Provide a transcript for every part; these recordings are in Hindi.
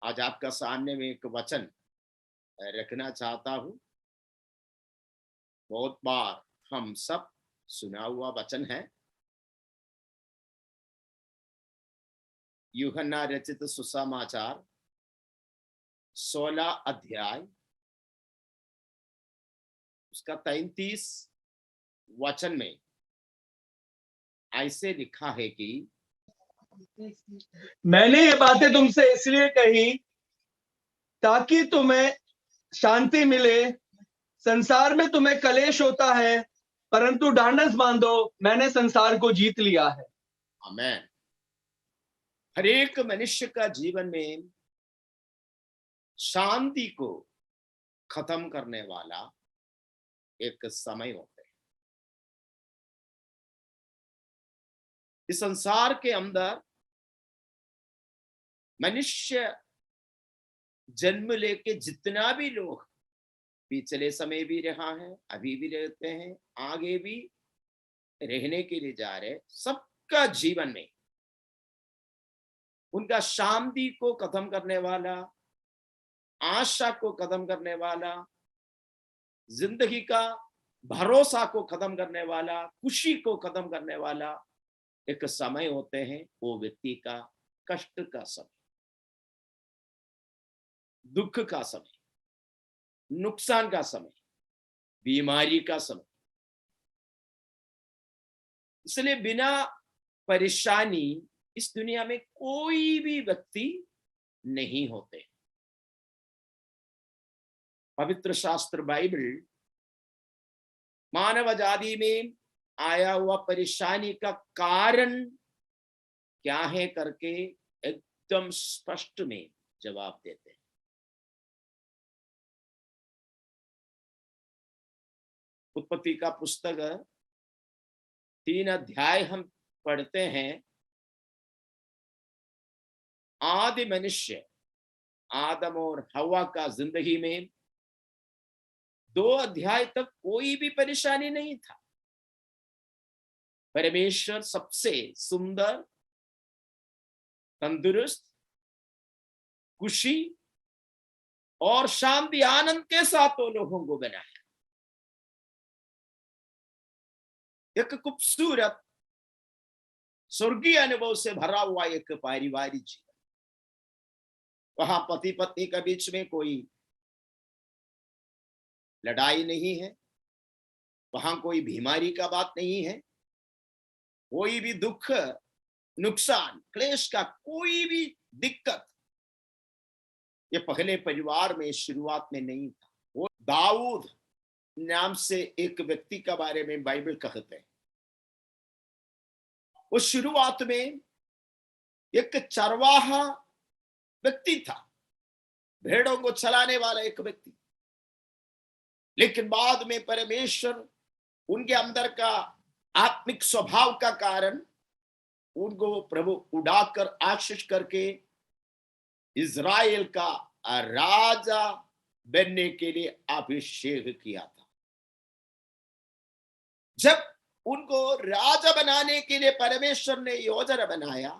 आज आपका सामने में एक वचन रखना चाहता हूं। बहुत बार हम सब सुना हुआ वचन है। यूहन्ना रचित सुसमाचार 16 अध्याय उसका 33 वचन में ऐसे लिखा है कि मैंने ये बातें तुमसे इसलिए कही ताकि तुम्हें शांति मिले। संसार में तुम्हें कलेश होता है, परंतु ढांढस बांधो, मैंने संसार को जीत लिया है। आमेन। हर एक मनुष्य का जीवन में शांति को खत्म करने वाला एक समय होता है। इस संसार के अंदर मनुष्य जन्म लेके जितना भी लोग पिछले समय भी रहा है, अभी भी रहते हैं, आगे भी रहने के लिए जा रहे, सबका जीवन में उनका शांति को खत्म करने वाला, आशा को खत्म करने वाला, जिंदगी का भरोसा को खत्म करने वाला, खुशी को खत्म करने वाला एक समय होते हैं। वो व्यक्ति का कष्ट का समय, दुख का समय, नुकसान का समय, बीमारी का समय। इसलिए बिना परेशानी इस दुनिया में कोई भी व्यक्ति नहीं होते। पवित्र शास्त्र बाइबल मानव जाति में आया हुआ परेशानी का कारण क्या है करके एकदम स्पष्ट में जवाब देते हैं। उत्पत्ति का पुस्तक 3 अध्याय हम पढ़ते हैं। आदि मनुष्य आदम और हवा का जिंदगी में 2 अध्याय तक कोई भी परेशानी नहीं था। परमेश्वर सबसे सुंदर, तंदुरुस्त, खुशी और शांति आनंद के साथ तो लोगों को बनाया। एक खूबसूरत स्वर्गीय अनुभव से भरा हुआ एक पारिवारिक जीवन। वहां पति पत्नी के बीच में कोई लड़ाई नहीं है, वहां कोई बीमारी का बात नहीं है, कोई भी दुख, नुकसान, क्लेश का कोई भी दिक्कत ये पहले परिवार में शुरुआत में नहीं था। वो दाऊद नाम से एक व्यक्ति के बारे में बाइबल कहते हैं। वो शुरुआत में एक चरवाहा व्यक्ति था, भेड़ों को चलाने वाला एक व्यक्ति। लेकिन बाद में परमेश्वर उनके अंदर का आत्मिक स्वभाव का कारण उनको प्रभु उड़ाकर आशीष करके इज़राइल का राजा बनने के लिए अभिषेक किया था। जब उनको राजा बनाने के लिए परमेश्वर ने योजना बनाया,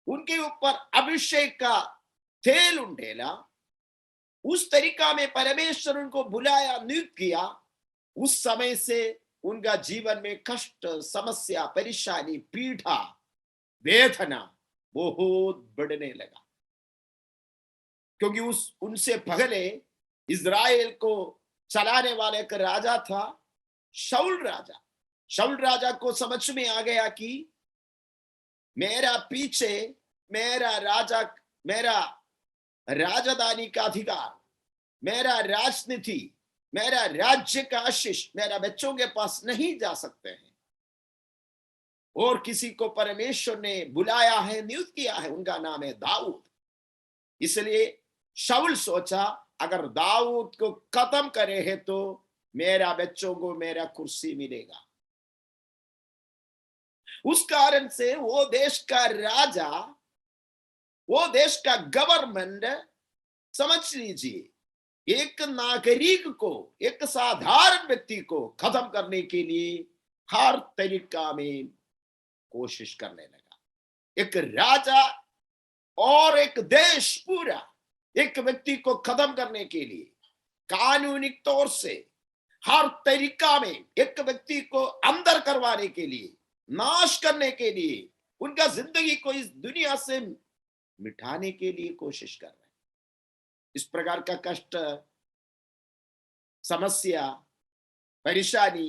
उनके ऊपर अभिषेक का तेल उंडेला, उस तरीका में परमेश्वर उनको बुलाया, नियुक्त किया। उस समय से उनका जीवन में कष्ट, समस्या, परेशानी, पीड़ा, वेदना बहुत बढ़ने लगा। क्योंकि उनसे पहले इज़राइल को चलाने वाला एक राजा था, शाऊल राजा। शाऊल राजा को समझ में आ गया कि मेरा पीछे मेरा राजधानी का अधिकार, मेरा राजनीति, मेरा राज्य का आशीष मेरा बच्चों के पास नहीं जा सकते हैं। और किसी को परमेश्वर ने बुलाया है, नियुक्त किया है, उनका नाम है दाऊद। इसलिए शाऊल सोचा अगर दाऊद को खत्म करे है तो मेरा बच्चों को मेरा कुर्सी मिलेगा। उस कारण से वो देश का राजा, वो देश का गवर्नमेंट, समझ लीजिए, एक नागरिक को, एक साधारण व्यक्ति को खत्म करने के लिए हर तरीका में कोशिश करने लगा। एक राजा और एक देश पूरा एक व्यक्ति को खत्म करने के लिए कानूनी तौर से हर तरीका में एक व्यक्ति को अंदर करवाने के लिए, नाश करने के लिए, उनका जिंदगी को इस दुनिया से मिटाने के लिए कोशिश कर रहे हैं। इस प्रकार का कष्ट, समस्या, परेशानी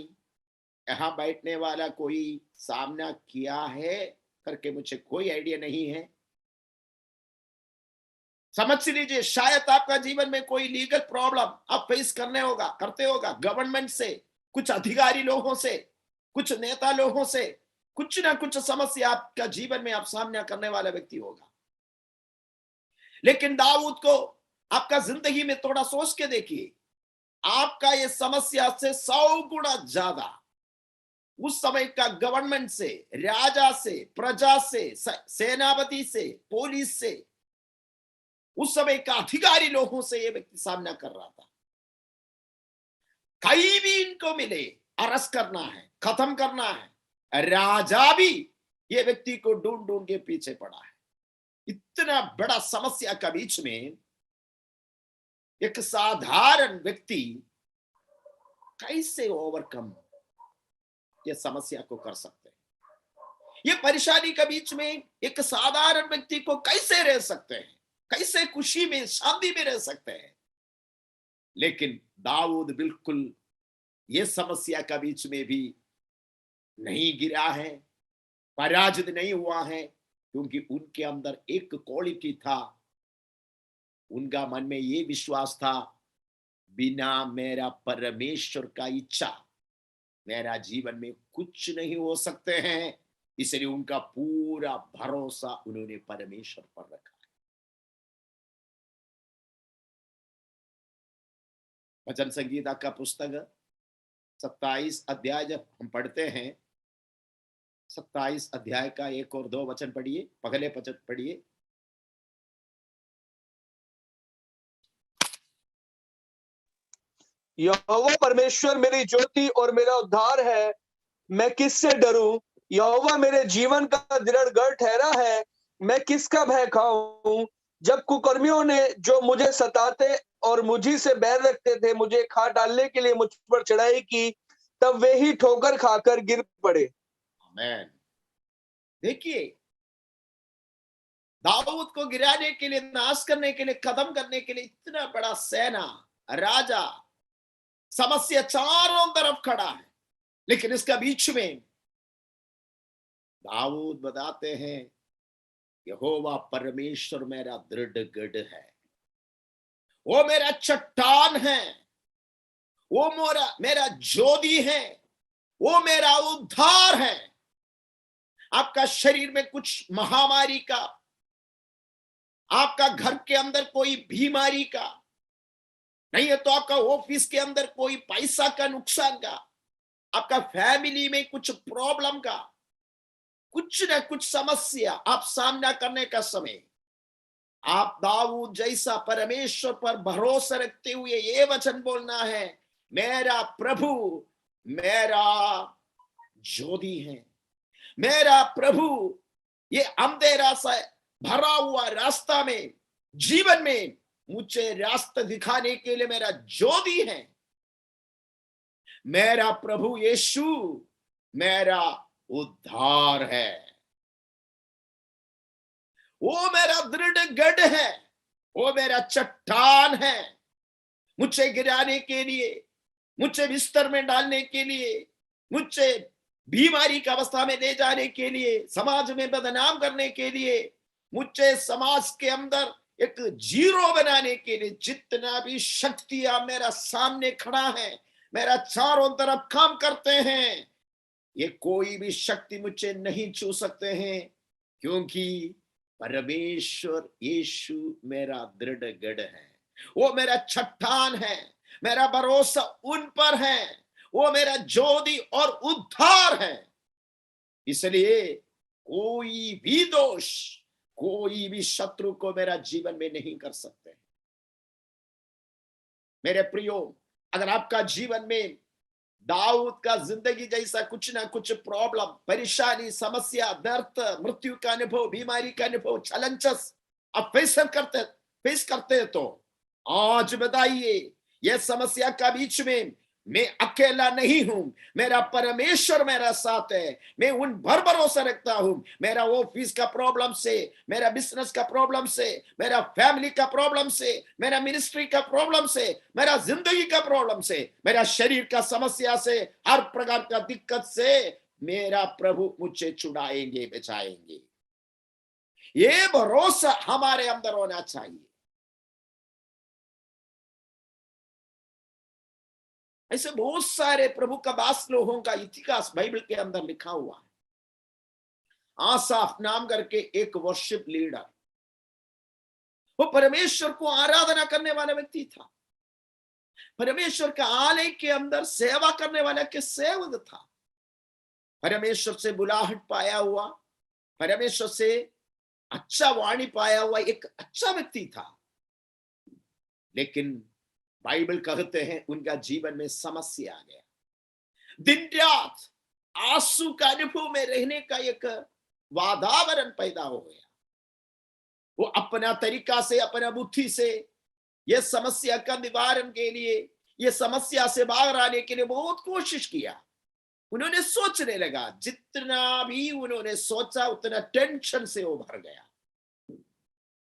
यहां बैठने वाला कोई सामना किया है करके मुझे कोई आइडिया नहीं है। समझ लीजिए, शायद आपका जीवन में कोई लीगल प्रॉब्लम आप फेस करते होगा गवर्नमेंट से, कुछ अधिकारी लोगों से, कुछ नेता लोगों से, कुछ ना कुछ समस्या आपका जीवन में आप सामना करने वाला व्यक्ति होगा। लेकिन दाऊद को आपका जिंदगी में थोड़ा सोच के देखिए, आपका ये समस्या से 100 गुना ज्यादा उस समय का गवर्नमेंट से, राजा से, प्रजा से, सेनापति से, पुलिस से, उस समय का अधिकारी लोगों से ये व्यक्ति सामना कर रहा था। कहीं भी इनको मिले अरेस्ट करना है, खत्म करना है। राजा भी ये व्यक्ति को ढूंढ ढूंढ के पीछे पड़ा है। इतना बड़ा समस्या के बीच में एक साधारण व्यक्ति कैसे ओवरकम ये समस्या को कर सकते हैं? ये परेशानी के बीच में एक साधारण व्यक्ति को कैसे रह सकते हैं, कैसे खुशी में, शांति में रह सकते हैं? लेकिन दाऊद बिल्कुल ये समस्या के बीच में भी नहीं गिरा है, पराजित नहीं हुआ है, क्योंकि उनके अंदर एक क्वालिटी था। उनका मन में ये विश्वास था, बिना मेरा परमेश्वर का इच्छा मेरा जीवन में कुछ नहीं हो सकते हैं। इसलिए उनका पूरा भरोसा उन्होंने परमेश्वर पर रखा। भजन संगीता का पुस्तक 27 अध्याय जब हम पढ़ते हैं, 27 अध्याय का 1 और 2 वचन पढ़िए। पहले वचन पढ़िए। यहोवा परमेश्वर मेरी ज्योति और मेरा उद्धार है, मैं किससे डरूं? यहोवा मेरे जीवन का दृढ़ गढ़ ठहरा है, मैं किसका भय खाऊं? जब कुकर्मियों ने जो मुझे सताते और मुझी से बैर रखते थे, मुझे खा डालने के लिए मुझ पर चढ़ाई की, तब वे ही ठोकर खाकर गिर पड़े। आमीन। देखिए, दाऊद को गिराने के लिए, नाश करने के लिए, खत्म करने के लिए इतना बड़ा सेना, राजा, समस्या चारों तरफ खड़ा है। लेकिन इसका बीच में दाऊद बताते हैं, यहोवा परमेश्वर मेरा दृढ़ गढ़ है, वो मेरा चट्टान है, वो मेरा ज्योति है, वो मेरा उद्धार है। आपका शरीर में कुछ महामारी का, आपका घर के अंदर कोई बीमारी का, नहीं है तो आपका ऑफिस के अंदर कोई पैसा का नुकसान का, आपका फैमिली में कुछ प्रॉब्लम का, कुछ ना कुछ समस्या आप सामना करने का समय, आप दाऊद जैसा परमेश्वर पर भरोसा रखते हुए ये वचन बोलना है, मेरा प्रभु मेरा ज्योति है, मेरा प्रभु ये अंधेरा से भरा हुआ रास्ता में, जीवन में मुझे रास्ता दिखाने के लिए मेरा ज्योति है। मेरा प्रभु यीशु मेरा उद्धार है, वो मेरा दृढ़ गढ़ है, वो मेरा चट्टान है। मुझे गिराने के लिए, मुझे बिस्तर में डालने के लिए, मुझे बीमारी की अवस्था में ले जाने के लिए, समाज में बदनाम करने के लिए, मुझे समाज के अंदर एक जीरो बनाने के लिए जितना भी शक्तियां मेरा सामने खड़ा है, मेरा चारों तरफ काम करते हैं, ये कोई भी शक्ति मुझे नहीं छू सकते हैं, क्योंकि परमेश्वर यीशु मेरा दृढ़ गढ़ है, वो मेरा चट्टान है, मेरा भरोसा उन पर है, वो मेरा ज्योति और उद्धार है। इसलिए कोई भी दोष, कोई भी शत्रु को मेरा जीवन में नहीं कर सकते। मेरे प्रियो, अगर आपका जीवन में दाऊद का जिंदगी जैसा कुछ ना कुछ प्रॉब्लम, परेशानी, समस्या, दर्द, मृत्यु का अनुभव, बीमारी का अनुभव, चैलेंजेस आप फेस करते हैं तो आज बताइए, यह समस्या का बीच में मैं अकेला नहीं हूं, मेरा परमेश्वर मेरा साथ है। मैं उन भर भरोसा रखता हूं। मेरा ऑफिस का प्रॉब्लम से, मेरा बिजनेस का प्रॉब्लम से, मेरा फैमिली का प्रॉब्लम से, मेरा मिनिस्ट्री का प्रॉब्लम से, मेरा जिंदगी का प्रॉब्लम से, मेरा शरीर का समस्या से, हर प्रकार का दिक्कत से मेरा प्रभु मुझे छुड़ाएंगे, बचाएंगे। ये भरोसा हमारे अंदर होना चाहिए। ऐसे बहुत सारे प्रभु का दास लोगों का इतिहास बाइबल के अंदर लिखा हुआ है। आसाफ नाम करके एक वर्शिप लीडर, वो परमेश्वर को आराधना करने वाला व्यक्ति था। परमेश्वर के आलय के अंदर सेवा करने वाला के सेवक था। परमेश्वर से बुलाहट पाया हुआ, परमेश्वर से अच्छा वाणी पाया हुआ एक अच्छा व्यक्ति था। लेकिन बाइबल कहते हैं उनका जीवन में समस्या आ गया। दिन रात आंसू का अनुभव में रहने का एक वातावरण पैदा हो गया। वो अपना तरीका से, अपना बुद्धि से यह समस्या का निवारण के लिए, यह समस्या से बाहर आने के लिए बहुत कोशिश किया। उन्होंने सोचने लगा, जितना भी उन्होंने सोचा उतना टेंशन से वो भर गया।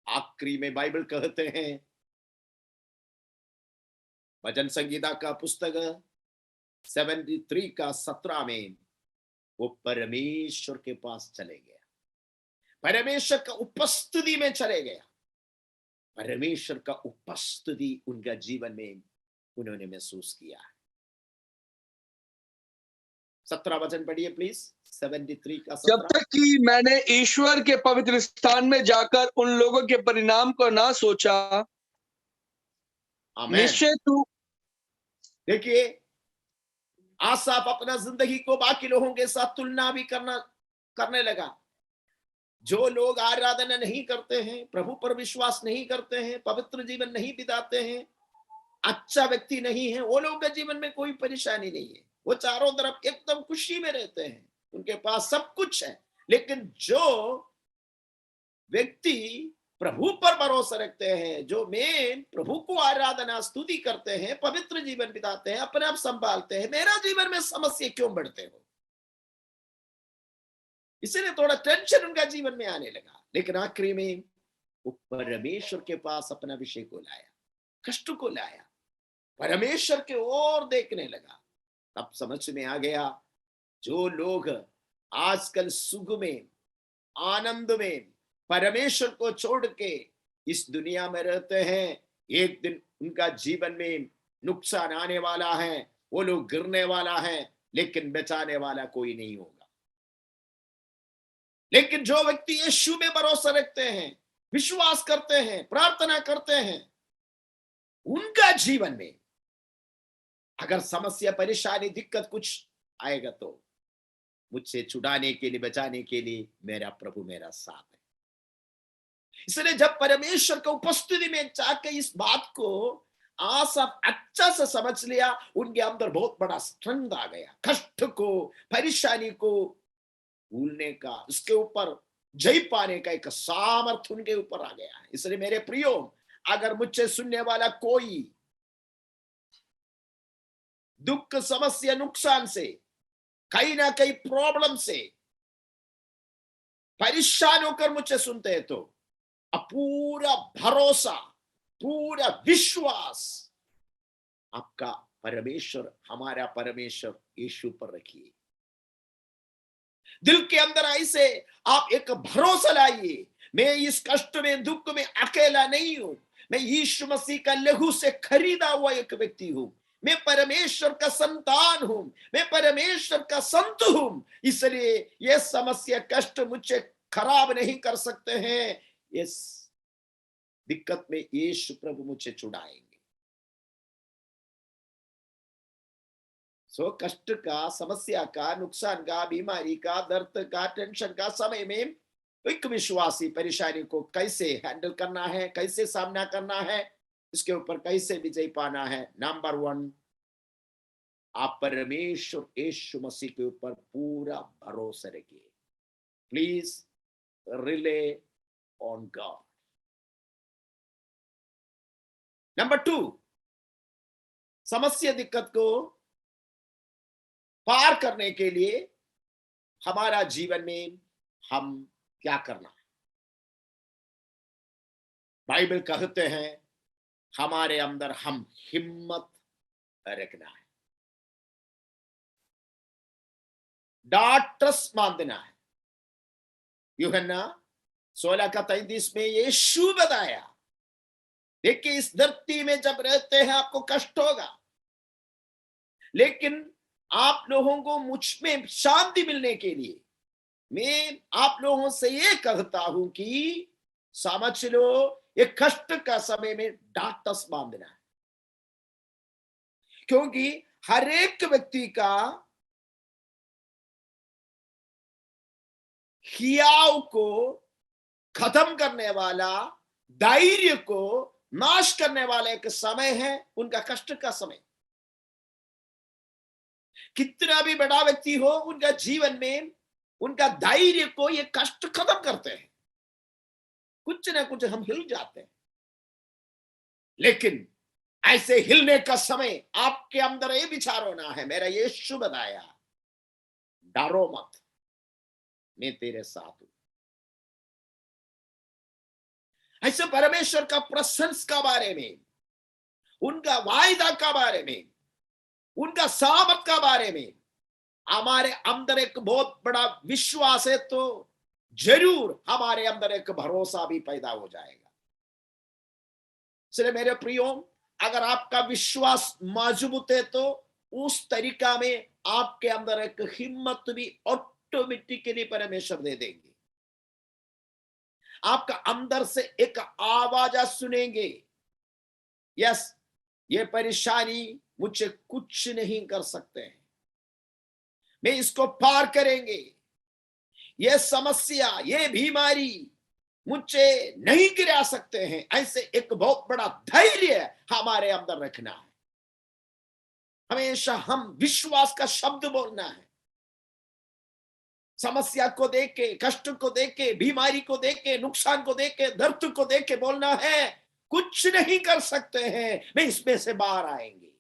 आखिरी में बाइबल कहते हैं, भजन संगीता का पुस्तक 73 का 17 में वो परमेश्वर के पास चले गया, परमेश्वर का उपस्थिति में चले गया। परमेश्वर का उपस्थिति उनका जीवन में उन्होंने महसूस किया। 17 वचन पढ़िए प्लीज, 73 का 17। जब तक कि मैंने ईश्वर के पवित्र स्थान में जाकर उन लोगों के परिणाम को ना सोचा, आमीन। निश्चय तू। देखिए, आसाफ अपना जिंदगी को बाकी लोगों के साथ तुलना भी करने लगा। जो लोग आराधना नहीं करते हैं, प्रभु पर विश्वास नहीं करते हैं, पवित्र जीवन नहीं बिताते हैं, अच्छा व्यक्ति नहीं है, वो लोगों के जीवन में कोई परेशानी नहीं है। वो चारों तरफ एकदम खुशी में रहते हैं, उनके पास सब कुछ है। लेकिन जो व्यक्ति प्रभु पर भरोसा रखते हैं, जो मेन प्रभु को आराधना स्तुति करते हैं, पवित्र जीवन बिताते हैं, अपने आप संभालते हैं, मेरा जीवन में समस्या क्यों बढ़ते हो, इसलिए थोड़ा टेंशन उनका जीवन में आने लगा। लेकिन आखिरी में वो परमेश्वर के पास अपना विषय को लाया, कष्ट को लाया, परमेश्वर के ओर देखने लगा। तब समझ में आ गया, जो लोग आजकल सुख में, आनंद में परमेश्वर को छोड़ के इस दुनिया में रहते हैं, एक दिन उनका जीवन में नुकसान आने वाला है, वो लोग गिरने वाला है, लेकिन बचाने वाला कोई नहीं होगा। लेकिन जो व्यक्ति यीशु में भरोसा रखते हैं, विश्वास करते हैं, प्रार्थना करते हैं, उनका जीवन में अगर समस्या, परेशानी, दिक्कत कुछ आएगा तो मुझसे छुड़ाने के लिए, बचाने के लिए मेरा प्रभु मेरा साथ है। इसलिए जब परमेश्वर की उपस्थिति में जाकर इस बात को आसाफ अच्छा से समझ लिया, उनके अंदर बहुत बड़ा स्ट्रेंथ आ गया। कष्ट को, परेशानी को भूलने का, उसके ऊपर जय पाने का एक सामर्थ्य उनके ऊपर आ गया है। इसलिए मेरे प्रियो, अगर मुझसे सुनने वाला कोई दुख, समस्या, नुकसान से, कहीं ना कहीं प्रॉब्लम से परेशान होकर मुझसे सुनते हैं, तो अब पूरा भरोसा, पूरा विश्वास आपका परमेश्वर, हमारा परमेश्वर यीशु पर रखिए। दिल के अंदर ऐसे आप एक भरोसा लाइए, मैं इस कष्ट में, दुख में अकेला नहीं हूं, मैं यीशु मसीह का लहू से खरीदा हुआ एक व्यक्ति हूं, मैं परमेश्वर का संतान हूं, मैं परमेश्वर का संत हूं। इसलिए ये समस्या, कष्ट मुझे खराब नहीं कर सकते हैं। इस दिक्कत में यीशु प्रभु मुझे छुड़ाएंगे। सो कष्ट का, समस्या का, नुकसान का, बीमारी का, दर्द का, टेंशन का समय में एक विश्वासी परेशानी को कैसे हैंडल करना है, कैसे सामना करना है, इसके ऊपर कैसे विजय पाना है। नंबर 1, आप परमेश्वर यीशु मसीह के ऊपर पूरा भरोसा रखिए। Please relay on God. Number 2, समस्या दिक्कत को पार करने के लिए हमारा जीवन में हम क्या करना है? बाइबल कहते हैं हमारे अंदर हम हिम्मत रखना है, डाटस बांधना है। यूहन्ना 16:33 में यीशु बताया, देखिए इस धरती में जब रहते हैं आपको कष्ट होगा, लेकिन आप लोगों को मुझ में शांति मिलने के लिए मैं आप लोगों से ये कहता हूं कि समझ लो ये कष्ट का समय में डाटस बांधना है, क्योंकि हर एक व्यक्ति का हियाव को खत्म करने वाला, धैर्य को नाश करने वाला एक समय है उनका कष्ट का समय। कितना भी बड़ा व्यक्ति हो, उनका जीवन में उनका धैर्य को ये कष्ट खत्म करते हैं। कुछ ना कुछ हम हिल जाते हैं, लेकिन ऐसे हिलने का समय आपके अंदर ये विचार होना है, मेरा यीशु बताया डरो मत, मैं तेरे साथ हूं। ऐसे परमेश्वर का प्रशंसा का बारे में, उनका वायदा का बारे में, उनका सामर्थ का बारे में हमारे अंदर एक बहुत बड़ा विश्वास है, तो जरूर हमारे अंदर एक भरोसा भी पैदा हो जाएगा। इसलिए मेरे प्रियो, अगर आपका विश्वास मजबूत है तो उस तरीका में आपके अंदर एक हिम्मत भी ऑटोमेटिकली परमेश्वर दे देंगे। आपका अंदर से एक आवाज सुनेंगे, यस ये परेशानी मुझे कुछ नहीं कर सकते हैं, मैं इसको पार करेंगे, ये समस्या ये बीमारी मुझे नहीं गिरा सकते हैं। ऐसे एक बहुत बड़ा धैर्य हमारे अंदर रखना है। हमेशा हम विश्वास का शब्द बोलना है। समस्या को देख के, कष्ट को देख के, बीमारी को देख के, नुकसान को देख के, दर्द को देख के बोलना है कुछ नहीं कर सकते हैं, मैं इसमें से बाहर आएंगे।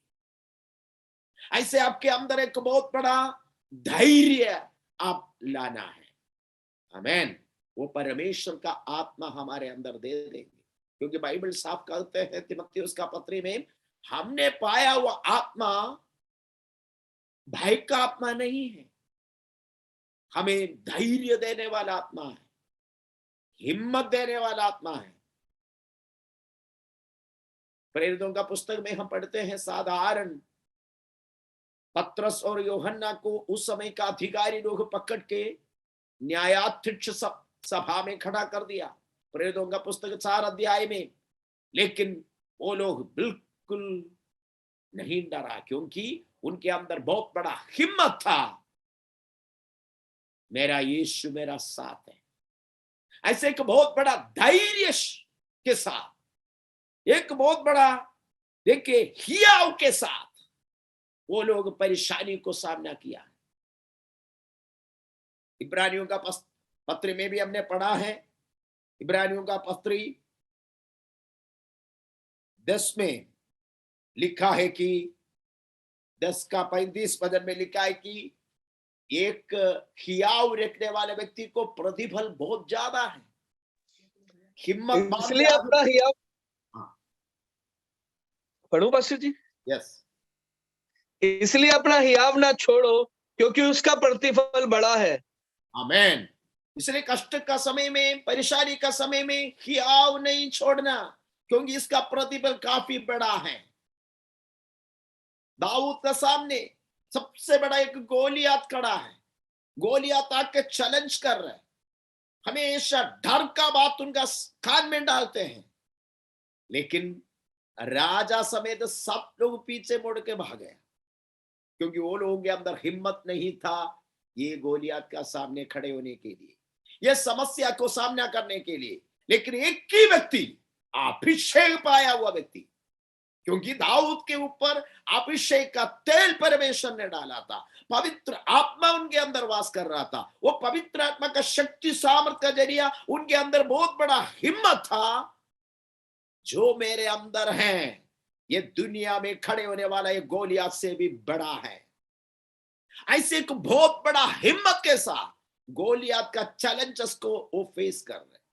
ऐसे आपके अंदर एक बहुत बड़ा धैर्य आप लाना है। आमेन। वो परमेश्वर का आत्मा हमारे अंदर दे देंगे, क्योंकि बाइबल साफ कहते हैं तीमुथियुस का पत्री में, हमने पाया हुआ आत्मा भय का आत्मा नहीं है, हमें धैर्य देने वाला आत्मा है, हिम्मत देने वाला आत्मा है। प्रेरितों का पुस्तक में हम पढ़ते हैं साधारण पत्रस और यूहन्ना को उस समय का अधिकारी लोग पकड़ के न्यायाधीश सभा में खड़ा कर दिया, प्रेरितों का पुस्तक 4 अध्याय में। लेकिन वो लोग बिल्कुल नहीं डरा, क्योंकि उनके अंदर बहुत बड़ा हिम्मत था, मेरा यीशु मेरा साथ है। ऐसे एक बहुत बड़ा धैर्य के साथ, एक बहुत बड़ा देखिए हियाव के साथ वो लोग परेशानी को सामना किया। इब्रानियों का पत्र में भी हमने पढ़ा है, इब्रानियों का पत्री 10 में लिखा है कि 10 का 35 पद में लिखा है कि एक हियाव रखने वाले व्यक्ति को प्रतिफल बहुत ज्यादा है। हिम्मत इसलिए अपना हियाव पढ़ूं पास्टर जी? यस। इसलिए अपना हियाव ना छोड़ो, क्योंकि उसका प्रतिफल बड़ा है। आमेन। इसलिए कष्ट का समय में, परेशानी का समय में हियाव नहीं छोड़ना, क्योंकि इसका प्रतिफल काफी बड़ा है। दाऊद का सामने सबसे बड़ा एक गोलियात खड़ा है, गोलियात आके चैलेंज कर रहा है, हमेशा डर का बात उनका कान में डालते हैं, लेकिन राजा समेत सब लोग पीछे मुड़ के भागे, क्योंकि वो लोगों के अंदर हिम्मत नहीं था ये गोलियात का सामने खड़े होने के लिए, ये समस्या को सामना करने के लिए। लेकिन एक ही व्यक्ति, अभिषेक पाया हुआ व्यक्ति, क्योंकि दाऊद के ऊपर अभिषेक का तेल परमेश्वर ने डाला था, पवित्र आत्मा उनके अंदर वास कर रहा था, वो पवित्र आत्मा का शक्ति सामर्थ का जरिया उनके अंदर बहुत बड़ा हिम्मत था। जो मेरे अंदर है ये दुनिया में खड़े होने वाला ये गोलियत से भी बड़ा है। ऐसे एक बहुत बड़ा हिम्मत के साथ गोलियत का चैलेंजेस को वो फेस कर रहे।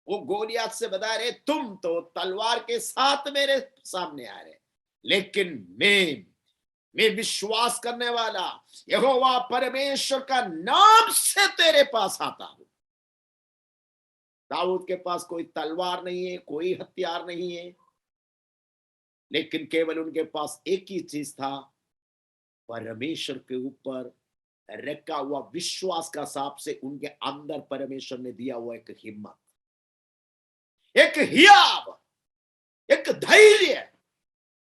वो गोलियत से बता रहे, तुम तो तलवार के साथ मेरे सामने आ रहे, लेकिन मैं विश्वास करने वाला यहोवा परमेश्वर का नाम से तेरे पास आता हूं। दाऊद के पास कोई तलवार नहीं है, कोई हथियार नहीं है, लेकिन केवल उनके पास एक ही चीज था, परमेश्वर के ऊपर रखा हुआ विश्वास का साप से उनके अंदर परमेश्वर ने दिया हुआ एक हिम्मत, एक हियाव, एक धैर्य।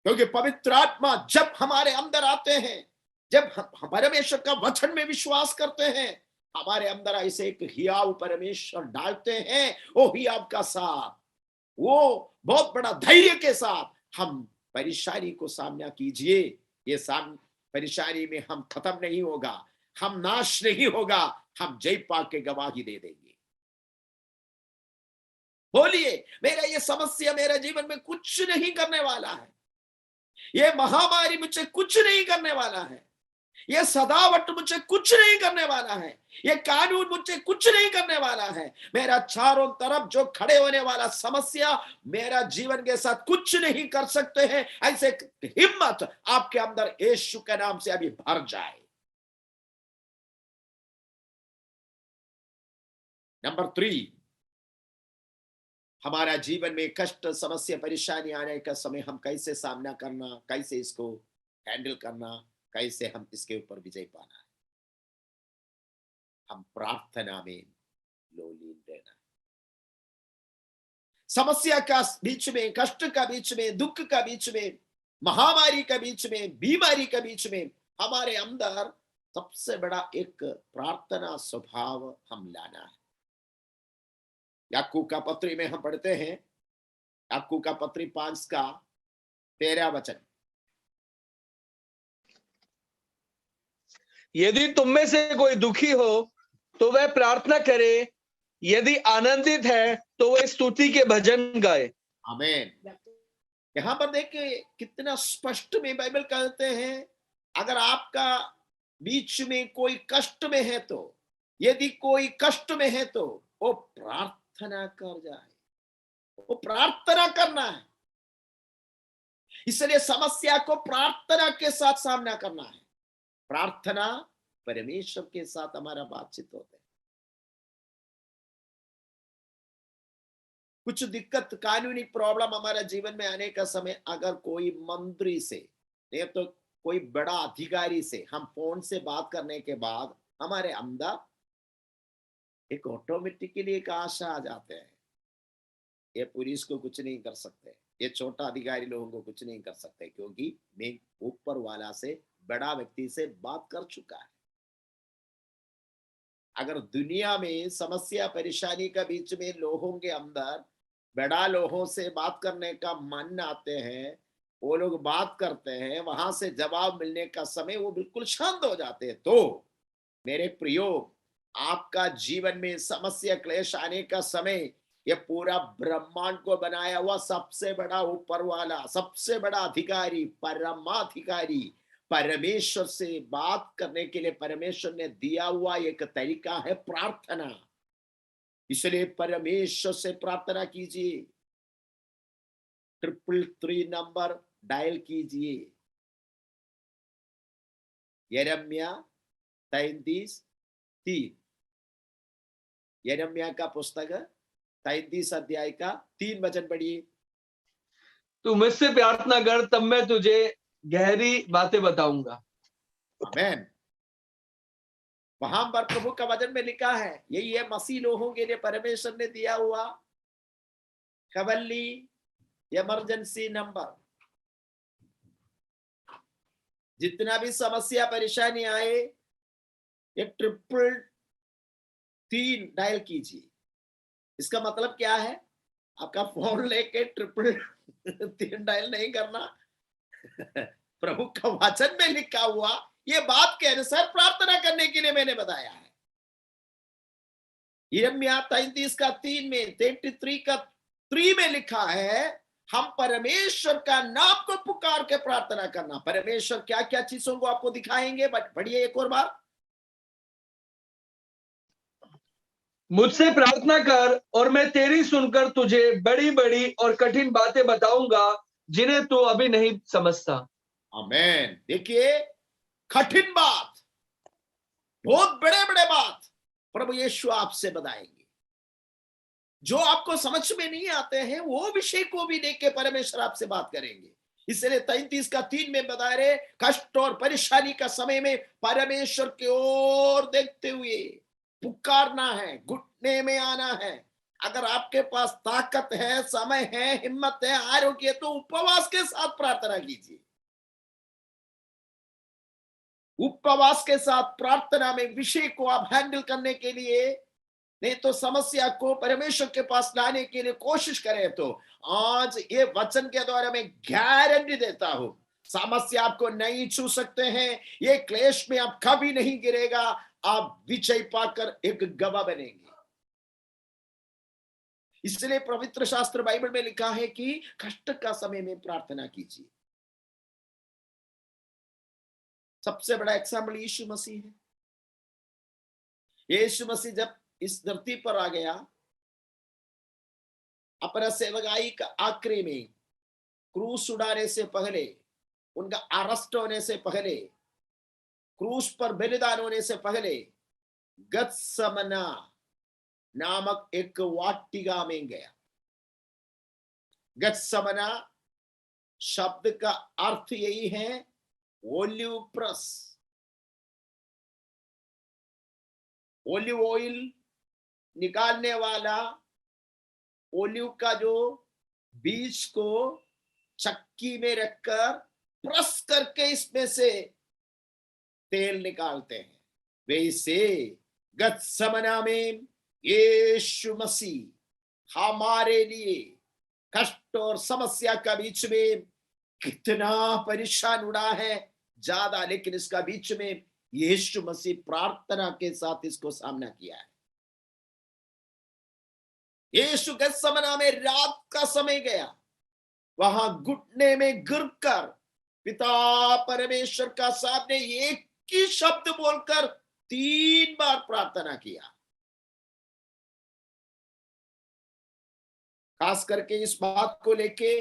क्योंकि पवित्र आत्मा जब हमारे अंदर आते हैं, जब हम परमेश्वर का वचन में विश्वास करते हैं, हमारे अंदर ऐसे एक हियाव परमेश्वर डालते हैं। वो हियाव का साथ, वो बहुत बड़ा धैर्य के साथ हम परेशानी को सामना कीजिए। ये परेशानी में हम खत्म नहीं होगा, हम नाश नहीं होगा, हम जय पा के गवाही दे देंगे। बोलिए, मेरा ये समस्या मेरे जीवन में कुछ नहीं करने वाला है, ये महामारी मुझे कुछ नहीं करने वाला है, ये सदावट मुझे कुछ नहीं करने वाला है, ये कानून मुझे कुछ नहीं करने वाला है। मेरा चारों तरफ जो खड़े होने वाला समस्या मेरा जीवन के साथ कुछ नहीं कर सकते हैं। ऐसे हिम्मत आपके अंदर यीशु के नाम से अभी भर जाए। नंबर 3, हमारा जीवन में कष्ट, समस्या, परेशानी आने का समय हम कैसे सामना करना, कैसे इसको हैंडल करना, कैसे हम इसके ऊपर विजय पाना है। हम प्रार्थना में लोलीन रहना। समस्या का बीच में, कष्ट का बीच में, दुख का बीच में, महामारी का बीच में, बीमारी का बीच में हमारे अंदर सबसे बड़ा एक प्रार्थना स्वभाव हम लाना है। याकूब का पत्री में हम पढ़ते हैं, याकूब का पत्री 5 का 13 वचन, यदि तुम में से कोई दुखी हो तो वह प्रार्थना करे, यदि आनंदित है तो वह स्तुति के भजन गाए। आमीन। यहां पर देखिए कितना स्पष्ट में बाइबल कहते हैं, अगर आपका बीच में कोई कष्ट में है तो, यदि कोई कष्ट में है तो वो प्रार्थना कर जाए, वो प्रार्थना करना है। इसलिए समस्या को प्रार्थना के साथ सामना करना है। प्रार्थना परमेश्वर के साथ हमारा बातचीत होता है। कुछ दिक्कत, कानूनी प्रॉब्लम हमारे जीवन में आने का समय, अगर कोई मंत्री से नहीं तो कोई बड़ा अधिकारी से हम फोन से बात करने के बाद हमारे अंदर एक ऑटोमेटिकली एक आशा आ जाते हैं, ये पुलिस को कुछ नहीं कर सकते, ये छोटा अधिकारी लोगों को कुछ नहीं कर सकते, क्योंकि मैं ऊपर वाला से, बड़ा व्यक्ति से बात कर चुका है। अगर दुनिया में समस्या, परेशानी का बीच में लोगों के अंदर बड़ा लोगों से बात करने का मन आते हैं, वो लोग बात करते हैं, वहां से जवाब मिलने का समय वो बिल्कुल शांत हो जाते हैं। तो मेरे प्रियो, आपका जीवन में समस्या, क्लेश आने का समय, ये पूरा ब्रह्मांड को बनाया हुआ सबसे बड़ा ऊपर वाला, सबसे बड़ा अधिकारी, परमाधिकारी परमेश्वर से बात करने के लिए परमेश्वर ने दिया हुआ एक तरीका है प्रार्थना। इसलिए परमेश्वर से प्रार्थना कीजिए, 333 नंबर डायल कीजिए, यिर्मयाह 33:3, यिर्मयाह का पुस्तक 33 अध्याय का 3 वचन पढ़िए। तू मुझसे प्रार्थना कर, तब मैं तुझे गहरी बातें बताऊंगा। आमीन। वहां पर प्रभु का वचन में लिखा है, यही है मसीह लोगों के लिए परमेश्वर ने दिया हुआ कवल्ली इमरजेंसी नंबर। जितना भी समस्या, परेशानी आए, ये 333 डायल कीजिए। इसका मतलब क्या है? आपका फोन लेके 333 डायल नहीं करना, प्रभु का वचन में लिखा हुआ ये बात के अनुसार प्रार्थना करने के लिए मैंने बताया है। यिर्मयाह 33 का 3 में, 33 का 3 में लिखा है, हम परमेश्वर का नाम को पुकार के प्रार्थना करना। परमेश्वर क्या क्या चीजों को आपको दिखाएंगे, बट पढ़िए एक और बार। मुझसे प्रार्थना कर और मैं तेरी सुनकर तुझे बड़ी बड़ी और कठिन बातें बताऊंगा जिन्हें तू अभी नहीं समझता। आमेन। देखिए, कठिन बात, बहुत बड़े बड़े बात प्रभु यीशु आपसे बताएंगे। जो आपको समझ में नहीं आते हैं वो विषय को भी लेके परमेश्वर आपसे बात करेंगे। इसलिए 33:3 में बता रहे, कष्ट और परेशानी का समय में परमेश्वर की ओर देखते हुए पुकारना है, घुटने में आना है। अगर आपके पास ताकत है, समय है, हिम्मत है, आरोग्य है, तो उपवास के साथ प्रार्थना कीजिए। उपवास के साथ प्रार्थना में विषय को आप हैंडल करने के लिए, नहीं तो समस्या को परमेश्वर के पास लाने के लिए कोशिश करें, तो आज ये वचन के द्वारा मैं गारंटी देता हूं, समस्या आपको नहीं छू सकते हैं। ये क्लेश में आप कभी नहीं गिरेगा। आप विजय पाकर एक गवाह बनेंगे। इसलिए पवित्र शास्त्र बाइबल में लिखा है कि कष्ट का समय में प्रार्थना कीजिए। सबसे बड़ा एग्जाम्पल यीशु मसीह है। यीशु मसीह जब इस धरती पर आ गया, अपना सेवकाई का आखिरी में क्रूस उड़ाने से पहले, उनका अरेस्ट होने से पहले, क्रूस पर बलिदान होने से पहले गत्समना नामक एक वाटिका में गया। गत्समना शब्द का अर्थ यही है, ओलिव प्रेस, ओलिव ऑयल निकालने वाला, ओलिव का जो बीज को चक्की में रखकर प्रेस करके इसमें से तेल निकालते हैं। वैसे गत्समना में यीशु मसीह हमारे लिए कष्ट और समस्या का बीच में कितना परेशान उड़ा है ज्यादा, लेकिन इसका बीच में यीशु मसीह प्रार्थना के साथ इसको सामना किया है। यीशु गत्समना में रात का समय गया, वहां घुटने में गिरकर पिता परमेश्वर का सामने एक ही शब्द बोलकर 3 बार प्रार्थना किया। खास करके इस बात को लेके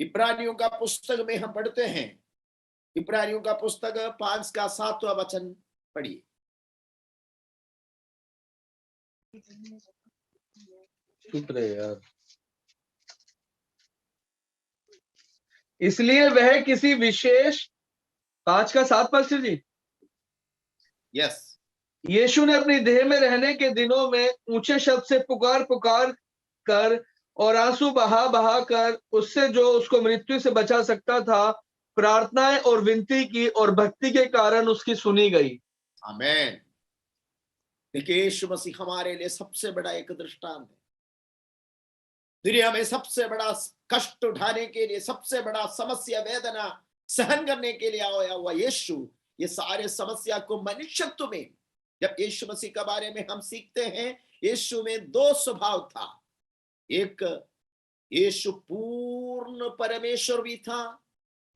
इब्रानियों का पुस्तक में हम पढ़ते हैं। इब्रानियों का पुस्तक 5 का 7वां वचन पढ़िए। चुप रहे यार। इसलिए वह किसी विशेष 5 का 7 पास्टर जी। यस। यीशु ने अपनी देह में रहने के दिनों में ऊंचे शब्द से पुकार पुकार कर और आंसू बहा बहा कर उससे जो उसको मृत्यु से बचा सकता था प्रार्थनाएं और विनती की, और भक्ति के कारण उसकी सुनी गई। आमेन। देखिए, यीशु मसीह हमारे लिए सबसे बड़ा एक दृष्टांत है। दुनिया में सबसे बड़ा कष्ट उठाने के लिए, सबसे बड़ा समस्या वेदना सहन करने के लिए आया हुआ यीशु, ये सारे समस्या को मनुष्यत्व में, जब यीशु मसीह के बारे में हम सीखते हैं, यीशु में 2 स्वभाव था। एक, यीशु पूर्ण परमेश्वर भी था,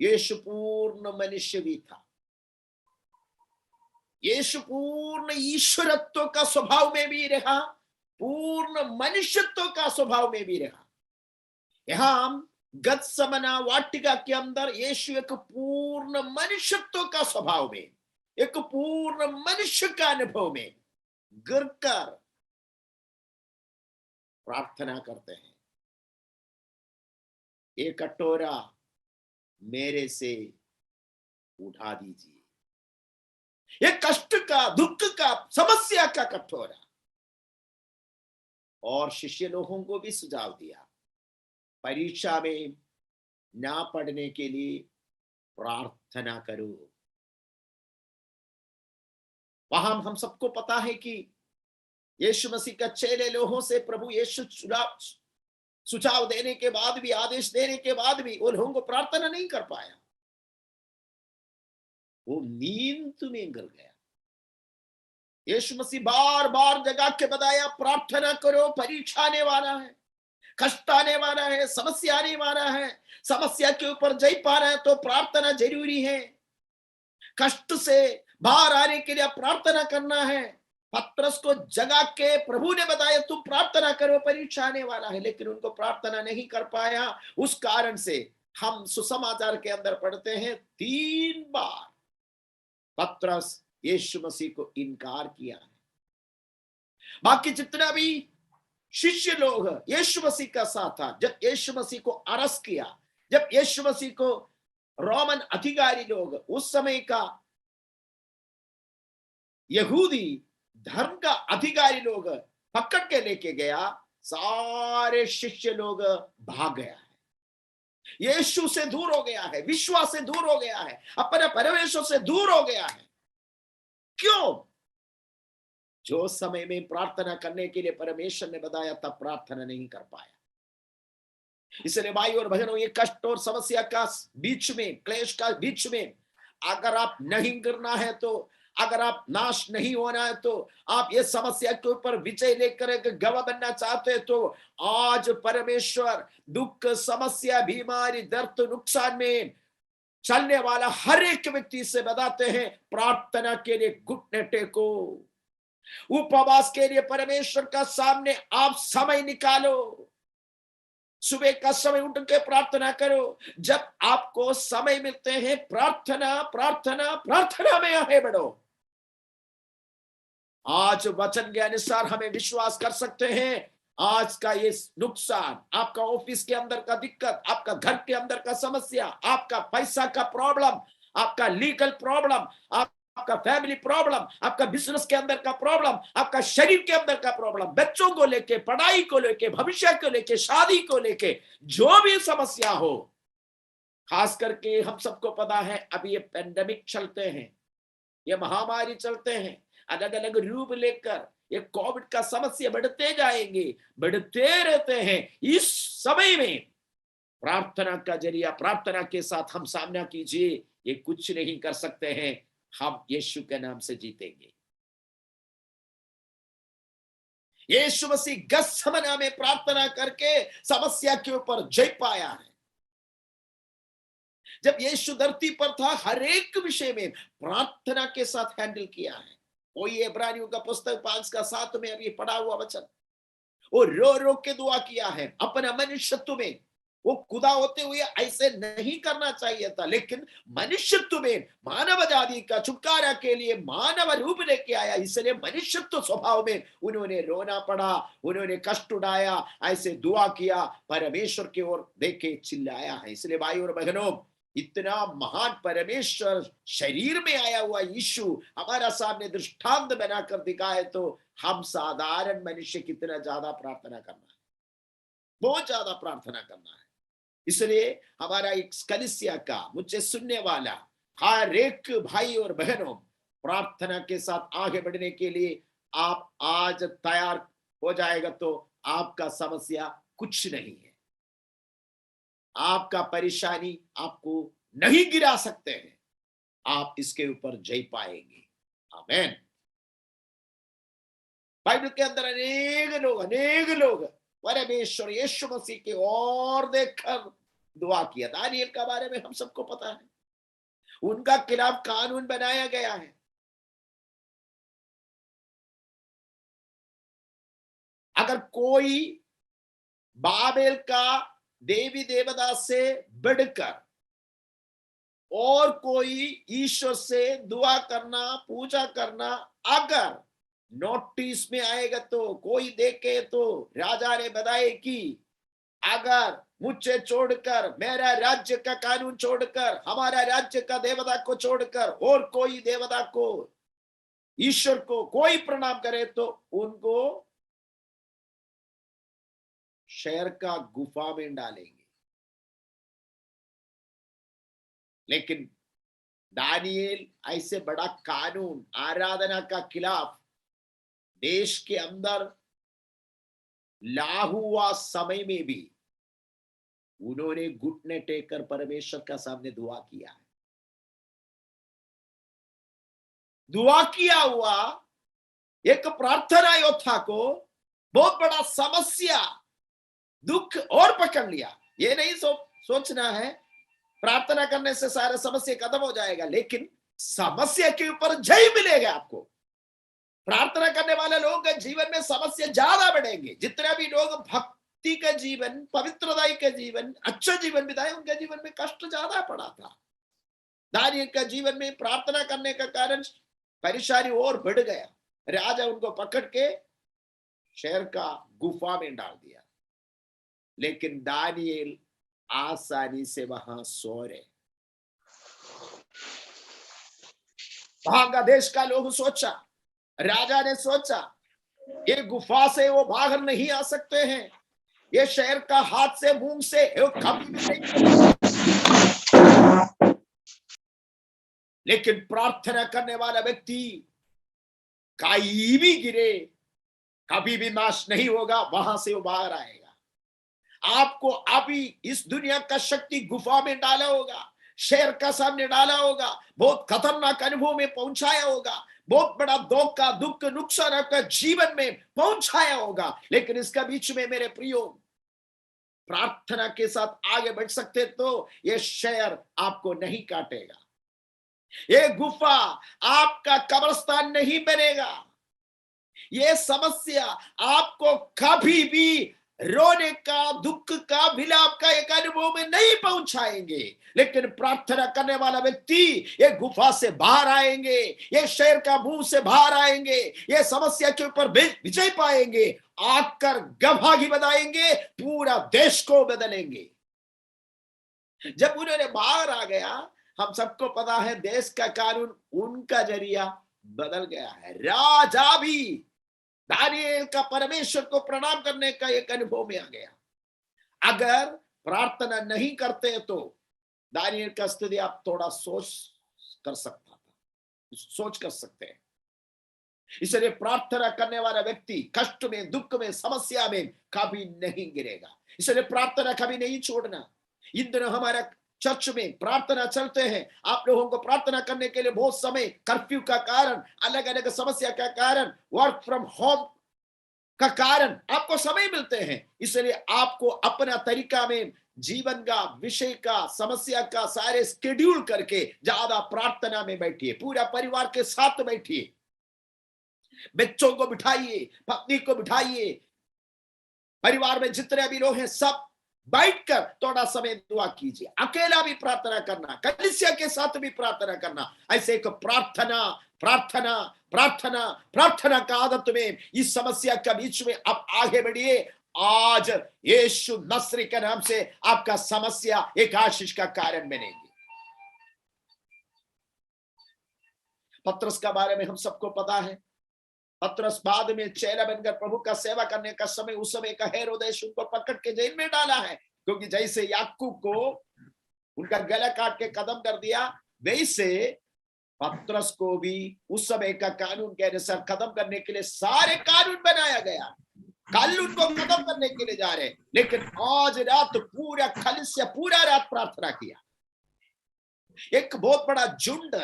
यीशु पूर्ण मनुष्य भी था। यीशु पूर्ण ईश्वरत्व का स्वभाव में भी रहा, पूर्ण मनुष्यत्व का स्वभाव में भी रहा। यहां हम गत्समना वाटिका के अंदर यीशु एक पूर्ण मनुष्यत्व का स्वभाव में, एक पूर्ण मनुष्य का अनुभव में गिरकर प्रार्थना करते हैं, ये कटोरा मेरे से उठा दीजिए। ये कष्ट का, दुख का, समस्या का कटोरा। और शिष्य लोगों को भी सुझाव दिया, परीक्षा में ना पढ़ने के लिए प्रार्थना करो। वहां हम सबको पता है कि यीशु मसीह का चेले लोगों से प्रभु यीशु सुझाव देने के बाद भी, आदेश देने के बाद भी वो लोगों को प्रार्थना नहीं कर पाया। वो नींद में गिर गया। यीशु मसीह बार बार जगा के बताया, प्रार्थना करो, परीक्षा आने वाला है। कष्ट आने वाला है, समस्या आने वाला है, समस्या के ऊपर जय पाना है तो प्रार्थना जरूरी है। कष्ट से बाहर आने के लिए प्रार्थना करना है। पतरस को जगा के प्रभु ने बताया तुम प्रार्थना करो, परीक्षा आने वाला है, लेकिन उनको प्रार्थना नहीं कर पाया। उस कारण से हम सुसमाचार के अंदर पढ़ते हैं 3 बार पतरस यीशु मसीह को इनकार किया है। बाकी जितना भी शिष्य लोग यीशु मसीह का साथ था, जब यीशु मसीह को अरेस्ट किया, जब यीशु मसीह को रोमन अधिकारी लोग, उस समय का यहूदी धर्म का अधिकारी लोग पकड़ के लेके गया, सारे शिष्य लोग भाग गया है, यीशु से दूर हो गया है, विश्वास से दूर हो गया है, अपने परमेश्वर से दूर हो गया है। क्यों? जो समय में प्रार्थना करने के लिए परमेश्वर ने बताया तब प्रार्थना नहीं कर पाया। इसलिए भाई और बहनों, ये कष्ट और समस्या का बीच में, क्लेश का बीच में अगर आप नहीं गिरना है, तो अगर आप नाश नहीं होना है, तो आप ये समस्या के ऊपर विजय लेकर एक गवाह बनना चाहते हैं, तो आज परमेश्वर दुख, समस्या, बीमारी, दर्द, नुकसान में चलने वाला हर एक व्यक्ति से बताते हैं प्रार्थना के लिए घुटने टेको, उपवास के लिए परमेश्वर का सामने आप समय निकालो, सुबह का समय उठ के प्रार्थना करो। जब आपको समय मिलते हैं प्रार्थना प्रार्थना प्रार्थना में आगे बढ़ो। आज वचन के अनुसार हमें विश्वास कर सकते हैं, आज का ये नुकसान, आपका ऑफिस के अंदर का दिक्कत, आपका घर के अंदर का समस्या, आपका पैसा का प्रॉब्लम, आपका लीगल प्रॉब्लम, आपका फैमिली प्रॉब्लम, आपका बिजनेस के अंदर का प्रॉब्लम, आपका शरीर के अंदर का प्रॉब्लम, बच्चों को लेके, पढ़ाई को लेके, भविष्य को लेके, शादी को लेके, जो भी समस्या हो, खास करके हम सबको पता है अभी ये पेंडेमिक चलते हैं, ये महामारी चलते हैं, अलग अलग रूप लेकर ये कोविड का समस्या बढ़ते जाएंगे, बढ़ते रहते हैं। इस समय में प्रार्थना का जरिया, प्रार्थना के साथ हम सामना कीजिए, ये कुछ नहीं कर सकते हैं, हम यीशु के नाम से जीतेंगे। यीशु मसीह गत्समना में प्रार्थना करके समस्या के ऊपर जय पाया है। जब यीशु धरती पर था, हर एक विषय में प्रार्थना के साथ हैंडल किया है। वही इब्रानियों का पुस्तक 5:7 में अभी पढ़ा हुआ वचन, वो रो रो के दुआ किया है अपना मनुष्यत्व में। वो खुदा होते हुए ऐसे नहीं करना चाहिए था, लेकिन मनुष्यत्व में मानव जाति का छुटकारा के लिए मानव रूप लेके आया, इसलिए मनुष्यत्व स्वभाव में उन्होंने रोना पड़ा, उन्होंने कष्ट उठाया, ऐसे दुआ किया, परमेश्वर की ओर देखे चिल्लाया है। इसलिए भाई और बहनों, इतना महान परमेश्वर शरीर में आया हुआ यीशु हमारा सामने दृष्टांत बनाकर दिखाए, तो हम साधारण मनुष्य कितना ज्यादा प्रार्थना करना है, बहुत ज्यादा प्रार्थना करना है। इसलिए हमारा एक कलीसिया का, मुझे सुनने वाला हर एक भाई और बहनों, प्रार्थना के साथ आगे बढ़ने के लिए आप आज तैयार हो जाएगा तो आपका समस्या कुछ नहीं है, आपका परेशानी आपको नहीं गिरा सकते हैं, आप इसके ऊपर जय पाएंगे। आमीन। बाइबल के अंदर अनेक लोग परमेश्वर यीशु मसीह की ओर देखकर दुआ किया। दानियेल के बारे में हम सबको पता है, उनका खिलाफ कानून बनाया गया है। अगर कोई बाबेल का देवी देवता से बढ़कर और कोई ईश्वर से दुआ करना, पूजा करना अगर नोटिस में आएगा, तो कोई देखे तो राजा ने बताए कि अगर मुझे छोड़कर, मेरा राज्य का कानून छोड़कर, हमारा राज्य का देवता को छोड़कर और कोई देवता को, ईश्वर को कोई प्रणाम करे, तो उनको शहर का गुफा में डालेंगे। लेकिन दानियेल ऐसे बड़ा कानून, आराधना का खिलाफ देश के अंदर लागू हुआ समय में भी उन्होंने घुटने टेक कर परमेश्वर का सामने दुआ किया है। दुआ किया हुआ एक प्रार्थना योद्धा को बहुत बड़ा समस्या दुख और पकड़ लिया। ये नहीं सोचना है प्रार्थना करने से सारा समस्या खत्म हो जाएगा, लेकिन समस्या के ऊपर जय मिलेगा आपको। प्रार्थना करने वाले लोग के जीवन में समस्या ज्यादा बढ़ेंगे। जितने भी लोग भक्ति का जीवन, पवित्रताई का जीवन, अच्छा जीवन बिताए, उनके जीवन में कष्ट ज्यादा पड़ा था। दानियल का जीवन में प्रार्थना करने का कारण परेशानी और बढ़ गया। राजा उनको पकड़ के शहर का गुफा में डाल दिया, लेकिन दानियल आसानी से वहां सो रहे। वहां का देश का लोग सोचा, राजा ने सोचा, ये गुफा से वो बाहर नहीं आ सकते हैं, ये शहर का हाथ से मुंह से वो कभी भी नहीं। लेकिन प्रार्थना करने वाला व्यक्ति कहीं भी गिरे कभी भी नाश नहीं होगा, वहां से वो बाहर आएगा। आपको अभी इस दुनिया का शक्ति गुफा में डाला होगा, शेर का सामने डाला होगा, बहुत खतरनाक अनुभव में पहुंचाया होगा, बहुत बड़ा धोखा, दुख, नुकसान आपका जीवन में पहुंचाया होगा। लेकिन इसका बीच में मेरे प्रियो, प्रार्थना के साथ आगे बढ़ सकते तो ये शेर आपको नहीं काटेगा, ये गुफा आपका कब्रिस्तान नहीं बनेगा, ये समस्या आपको कभी भी रोने का, दुख का, विलाप का एक अनुभव में नहीं पहुंचाएंगे। लेकिन प्रार्थना करने वाला व्यक्ति ये गुफा से बाहर आएंगे, ये शहर का मुंह से बाहर आएंगे, ये समस्या के ऊपर विजय पाएंगे, आकर गवाही बताएंगे, पूरा देश को बदलेंगे। जब उन्होंने बाहर आ गया, हम सबको पता है देश का कानून उनका जरिया बदल गया है। राजा भी दानियल का परमेश्वर को प्रणाम करने का एक अनुभव में आ गया। अगर प्रार्थना नहीं करते तो दानियल का स्थिति आप थोड़ा सोच कर सकते हैं। इसलिए प्रार्थना करने वाला व्यक्ति कष्ट में, दुख में, समस्या में कभी नहीं गिरेगा। इसलिए प्रार्थना कभी नहीं छोड़ना। इन दिनों हमारा चर्च में प्रार्थना चलते हैं, आप लोगों को प्रार्थना करने के लिए बहुत समय, कर्फ्यू का कारण, अलग अलग समस्या का कारण, वर्क फ्रॉम होम का कारण आपको समय मिलते हैं। इसलिए आपको अपना तरीका में जीवन का, विषय का, समस्या का सारे शेड्यूल करके ज्यादा प्रार्थना में बैठिए। पूरा परिवार के साथ बैठिए, बच्चों को बिठाइए, पत्नी को बिठाइए, परिवार में जितने भी लोग हैं सब बैठकर थोड़ा समय दुआ कीजिए। अकेला भी प्रार्थना करना, कलीसिया के साथ भी प्रार्थना करना। ऐसे एक प्रार्थना प्रार्थना प्रार्थना प्रार्थना का आदत में इस समस्या के बीच में आप आगे बढ़िए। आज यीशु नसरी के नाम से आपका समस्या एक आशीष का कारण बनेगी। पत्रस का बारे में हम सबको पता है। पत्रस बाद में चेला बनकर प्रभु का सेवा करने का समय, उस समय का हेरोदेस उनको पकड़ के जेल में डाला है, क्योंकि जैसे याकूब को उनका गला काट के खत्म कर दिया, वैसे पत्रस को भी उस समय का कानून के अनुसार खत्म करने के लिए सारे कानून बनाया गया। कल उनको खत्म करने के लिए जा रहे, लेकिन आज रात पूरा कलीसिया पूरा रात प्रार्थना किया। एक बहुत बड़ा झुंड,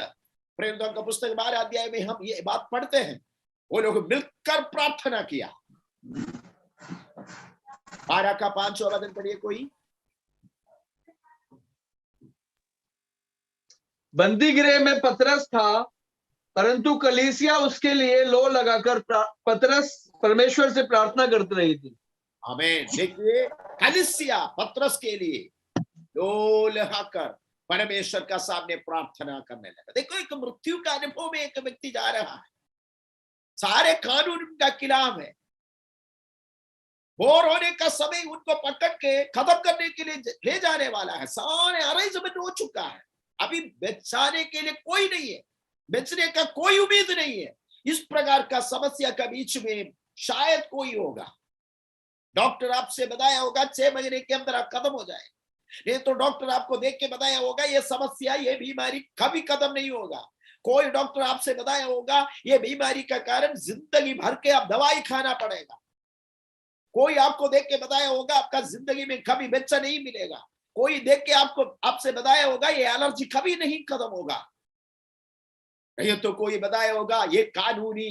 प्रेरितों का पुस्तक 12 अध्याय में हम ये बात पढ़ते हैं, वो लोग मिलकर प्रार्थना किया। 12 का 5वां वचन पढ़िए कोई। बंदी गृह में पतरस था, परंतु कलीसिया उसके लिए लो लगाकर पतरस परमेश्वर से प्रार्थना करती रही थी। आमीन। देखिए, कलीसिया पतरस के लिए लो लगाकर परमेश्वर का सामने प्रार्थना करने लगा। देखो, एक मृत्यु का अनुभव में एक व्यक्ति जा रहा है, सारे कानून का खिलाफ है, बोर होने का समय उनको पकड़ के खत्म करने के लिए ले जाने वाला है, सारे अरेंजमेंट हो चुका है, अभी बेचाने के लिए कोई नहीं है, बेचने का कोई उम्मीद नहीं है। इस प्रकार का समस्या के बीच में शायद कोई होगा, डॉक्टर आपसे बताया होगा 6 महीने के अंदर आप खत्म हो जाए, नहीं तो डॉक्टर आपको देख के बताया होगा ये समस्या, ये बीमारी कभी खत्म नहीं होगा। कोई डॉक्टर आपसे बताया होगा ये बीमारी का कारण जिंदगी भर के आप दवाई खाना पड़ेगा। कोई आपको देख के बताया होगा आपका जिंदगी में कभी बच्चा नहीं मिलेगा। कोई देख के आपसे बताया होगा ये एलर्जी कभी नहीं खत्म होगा। ये तो कोई बताया होगा ये कानूनी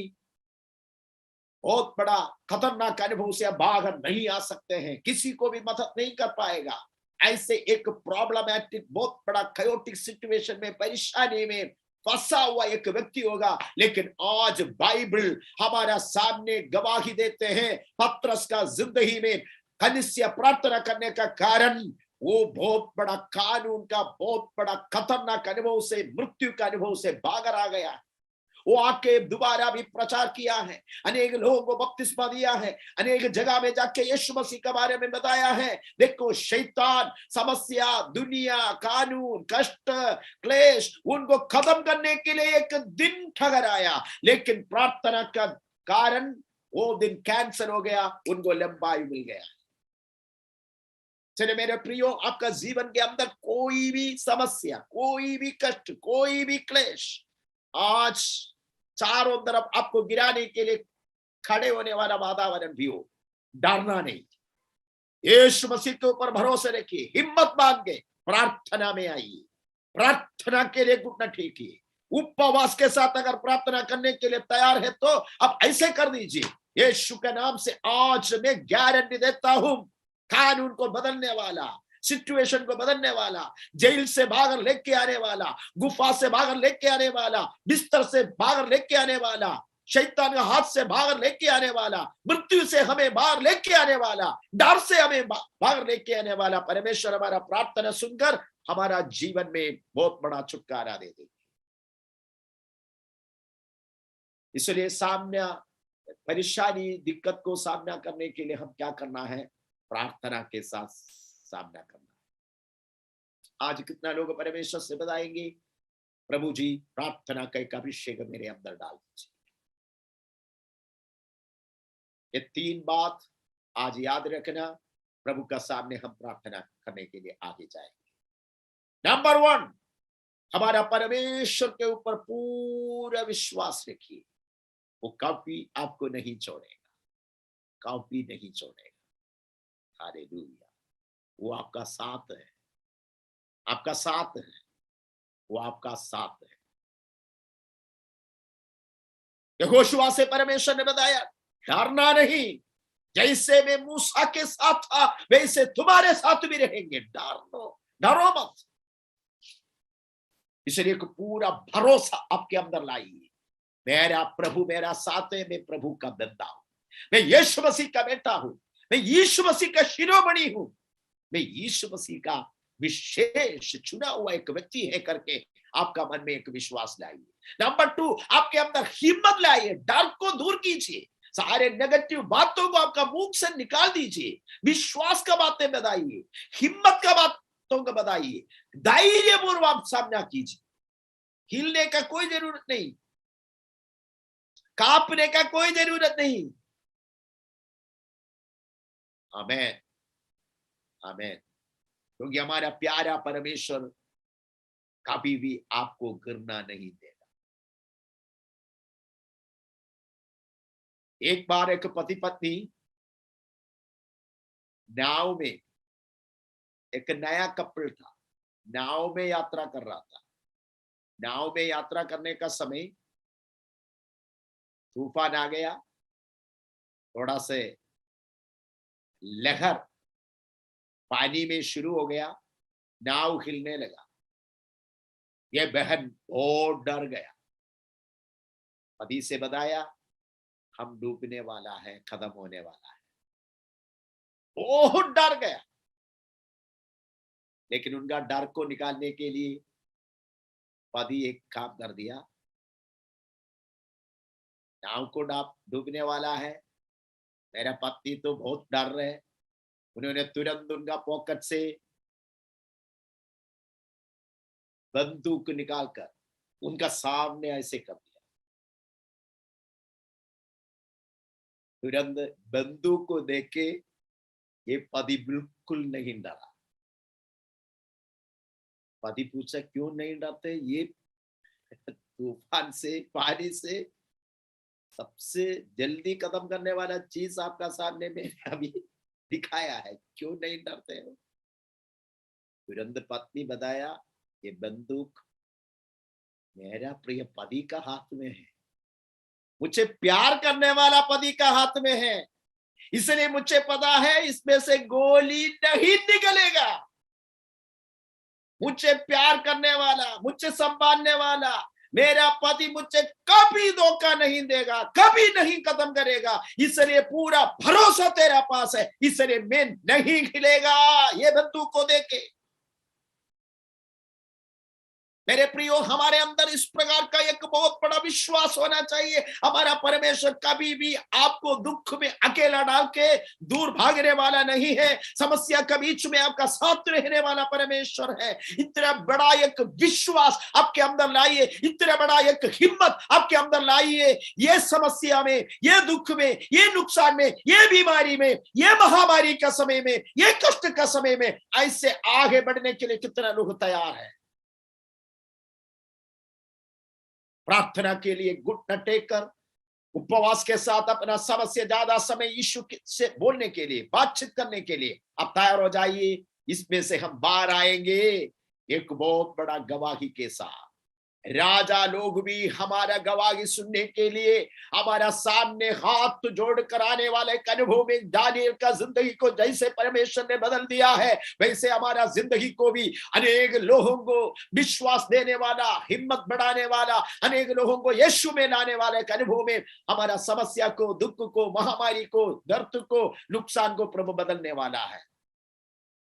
बहुत बड़ा खतरनाक अनुभव से आप बाहर नहीं आ सकते हैं, किसी को भी मदद नहीं कर पाएगा। ऐसे एक प्रॉब्लमैटिक, बहुत बड़ा chaotic सिचुएशन में, परेशानी में फंसा हुआ एक व्यक्ति होगा, लेकिन आज बाइबल हमारा सामने गवाही देते हैं, पत्रस का जिंदगी में कनिष्य प्रार्थना करने का कारण वो बहुत बड़ा कानून का, बहुत बड़ा खतरनाक अनुभव से, मृत्यु का अनुभव से बाहर आ गया। वो आके दोबारा भी प्रचार किया है, अनेक लोगों को बपतिस्मा दिया है, अनेक जगह में जाके यीशु मसीह के बारे में बताया है। देखो, शैतान, समस्या, दुनिया, कानून, कष्ट, क्लेश, उनको खत्म करने के लिए एक दिन ठहर आया, लेकिन प्रार्थना का कारण वो दिन कैंसर हो गया, उनको लंबाई मिल गया। चलिए मेरे प्रियो, आपका जीवन के अंदर कोई भी समस्या, कोई भी कष्ट, कोई भी क्लेश आज चारों तरफ आपको गिराने के लिए खड़े होने वाला वातावरण भी हो, डरना नहीं। यीशु मसीह के ऊपर भरोसे रखिए, हिम्मत बांध के प्रार्थना में आइए, प्रार्थना के लिए घुटना टेकिए। उपवास के साथ अगर प्रार्थना करने के लिए तैयार है तो अब ऐसे कर दीजिए। यीशु के नाम से आज मैं गारंटी देता हूं, कानून को बदलने वाला, सिचुएशन को बदलने वाला, जेल से बाहर लेके आने वाला, गुफा से बाहर लेके आने वाला, बिस्तर से बाहर लेके आने वाला, शैतान के हाथ से बाहर लेके आने वाला, मृत्यु से हमें बाहर लेके आने वाला, डर से हमें बाहर लेके आने वाला परमेश्वर हमारा प्रार्थना सुनकर हमारा जीवन में बहुत बड़ा छुटकारा दे देगा। इसलिए सामना, परेशानी, दिक्कत को सामना करने के लिए हम क्या करना है? प्रार्थना के साथ सामना करना है। आज कितना लोग परमेश्वर से बताएंगे, प्रभु जी प्रार्थना का एक अभिषेक मेरे अंदर डाल दीजिए। ये 3 बात आज याद रखना, प्रभु का सामने हम प्रार्थना करने के लिए आगे जाएंगे। नंबर 1, हमारा परमेश्वर के ऊपर पूरा विश्वास रखिए, वो कभी आपको नहीं छोड़ेगा, कभी नहीं छोड़ेगा। हालेलुया। वो आपका साथ है, आपका साथ है, वो आपका साथ है। यहोशुआ से परमेश्वर ने बताया, डरना नहीं, जैसे मैं मूसा के साथ था वैसे तुम्हारे साथ भी रहेंगे, डरो मत। इसलिए एक पूरा भरोसा आपके अंदर लाइए, मेरा प्रभु मेरा साथ है, मैं प्रभु का बंदा हूं, मैं यीशु मसीह का बेटा हूं, मैं यीशु मसीह का शिरोमणि हूं, मैं यीशु मसीह का विशेष चुना हुआ एक व्यक्ति है करके आपका मन में एक विश्वास लाइए। नंबर 2, आपके अंदर हिम्मत लाइए, डर को दूर कीजिए, सारे नेगेटिव बातों को आपका मुंह से निकाल दीजिए, विश्वास का बातें बताइए, हिम्मत का बातों को बताइए, धैर्यपूर्वक आप सामना कीजिए। हिलने का कोई जरूरत नहीं, कांपने का कोई जरूरत नहीं। आमेन, आमेन। क्योंकि हमारा प्यारा परमेश्वर कभी भी आपको गिरना नहीं देगा। एक बार एक पति पत्नी नाव में, एक नया कपल था, नाव में यात्रा कर रहा था। नाव में यात्रा करने का समय तूफान आ गया, थोड़ा से लहर पानी में शुरू हो गया, नाव हिलने लगा। यह बहन बहुत डर गया, पति से बताया हम डूबने वाला है, खत्म होने वाला है। बहुत डर गया, लेकिन उनका डर को निकालने के लिए पति एक काम कर दिया, नाव को डूबने वाला है, मेरा पति तो बहुत डर रहे। उन्होंने तुरंत उनका पॉकेट से बंदूक निकालकर उनका सामने ऐसे कर दिया। तुरंत बंदूक को देख के ये पति बिल्कुल नहीं डरा। पति पूछा क्यों नहीं डरते? ये तूफान से, पानी से सबसे जल्दी खत्म करने वाला चीज आपका सामने में अभी दिखाया है, क्यों नहीं डरते हो? तुरंत पत्नी बताया ये बंदूक मेरा प्रिय पति का हाथ में है, मुझे प्यार करने वाला पति का हाथ में है, इसलिए मुझे पता है इसमें से गोली नहीं निकलेगा। मुझे प्यार करने वाला, मुझे संभालने वाला मेरा पति मुझे कभी धोखा नहीं देगा, कभी नहीं खत्म करेगा, इसलिए पूरा भरोसा तेरा पास है, इसलिए मैं नहीं खिलेगा ये बंदूक को देके। मेरे प्रियो, हमारे अंदर इस प्रकार का एक बहुत बड़ा विश्वास होना चाहिए। हमारा परमेश्वर कभी भी आपको दुख में अकेला डाल के दूर भागने वाला नहीं है। समस्या के बीच में आपका साथ रहने वाला परमेश्वर है। इतना बड़ा एक विश्वास आपके अंदर लाइए, इतना बड़ा एक हिम्मत आपके अंदर लाइए। ये समस्या में, ये दुख में, ये नुकसान में, ये बीमारी में, ये महामारी का समय में, ये कष्ट का समय में ऐसे आगे बढ़ने के लिए कितना लोग तैयार है। प्रार्थना के लिए घुटना टेक कर उपवास के साथ अपना समस्या ज्यादा समय यीशु से बोलने के लिए, बातचीत करने के लिए आप तैयार हो जाइए। इसमें से हम बाहर आएंगे एक बहुत बड़ा गवाही के साथ। राजा लोग भी हमारा गवाही सुनने के लिए हमारा सामने हाथ जोड़ कर आने वाले अनुभव में दानियल का जिंदगी को जैसे परमेश्वर ने बदल दिया है, वैसे हमारा जिंदगी को भी अनेक लोगों को विश्वास देने वाला, हिम्मत बढ़ाने वाला, अनेक लोगों को यीशु में लाने वाले अनुभव में हमारा समस्या को, दुख को, महामारी को, दर्द को, नुकसान को प्रभु बदलने वाला है।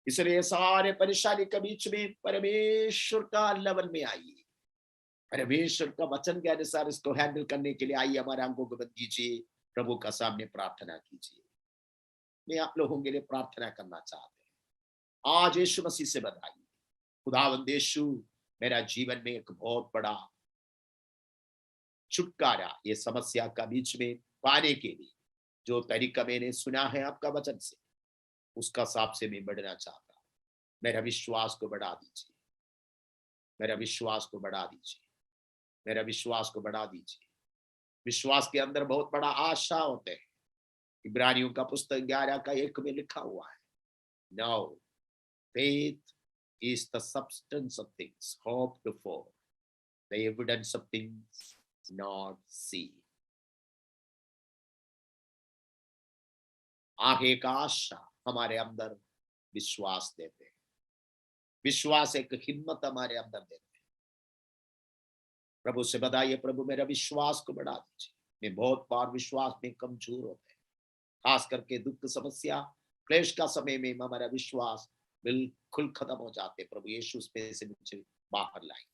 इसलिए सारे परेशानी के बीच में परमेश्वर का लेवल में आइए, परमेश्वर का वचन के अनुसार इसको हैंडल करने के लिए आइए। हमारे आंखों को बंद कीजिए, प्रभु का सामने प्रार्थना कीजिए। मैं आप लोगों के लिए प्रार्थना करना चाहते हैं। आज यीशु मसीह से बताइए, खुदावंद यीशु, मेरा जीवन में एक बहुत बड़ा छुटकारा ये समस्या का बीच में पाने के लिए जो तरीका मैंने सुना है आपका वचन से, उसका हिसाब से मैं बढ़ना चाहता हूं। मेरा विश्वास को बढ़ा दीजिए, मेरा विश्वास को बढ़ा दीजिए, मेरा विश्वास को बढ़ा दीजिए। विश्वास के अंदर बहुत बड़ा आशा होते हैं। इब्रानियों का पुस्तक 11:1 में लिखा हुआ है, now faith is the substance of things hoped for, the evidence of things not seen. आगे का आशा हमारे अंदर विश्वास देते हैं। विश्वास एक हिम्मत हमारे अंदर देते हैं। प्रभु से बताइए, प्रभु मेरा विश्वास को बढ़ा दीजिए। मैं बहुत बार विश्वास में कमजोर होते हैं, खास करके दुख, समस्या, क्लेश का समय में हमारा विश्वास बिल्कुल खत्म हो जाते। प्रभु यीशु से मुझे बाहर लाइए।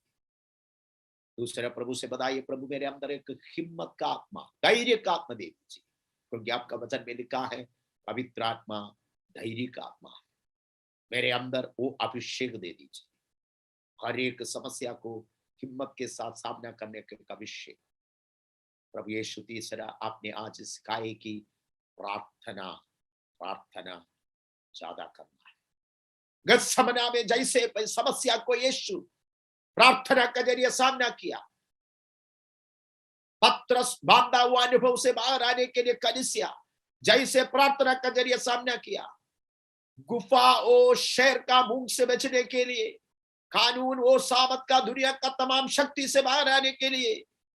दूसरा, प्रभु से बताइए, प्रभु मेरे अंदर एक हिम्मत का आत्मा, धैर्य का आत्मा दे दीजिए, क्योंकि आपका वचन में लिखा है पवित्र आत्मा धैर्य का आत्मा है। मेरे अंदर वो अभिषेक दे दीजिए, हर एक समस्या को हिम्मत के साथ सामना करने के अभिषेक। प्रभु यीशु, तीसरा आपने आज सिखाए कि प्रार्थना प्रार्थना ज्यादा करना है। गत्समना में जैसे समस्या को यीशु प्रार्थना के जरिए सामना किया, पत्रस बांधा हुआ अनुभव से बाहर आने के लिए कलीसिया जैसे प्रार्थना के जरिए सामना किया, गुफा और शहर का मुंह से बचने के लिए, कानून वो सामत का, दुनिया का तमाम शक्ति से बाहर आने के लिए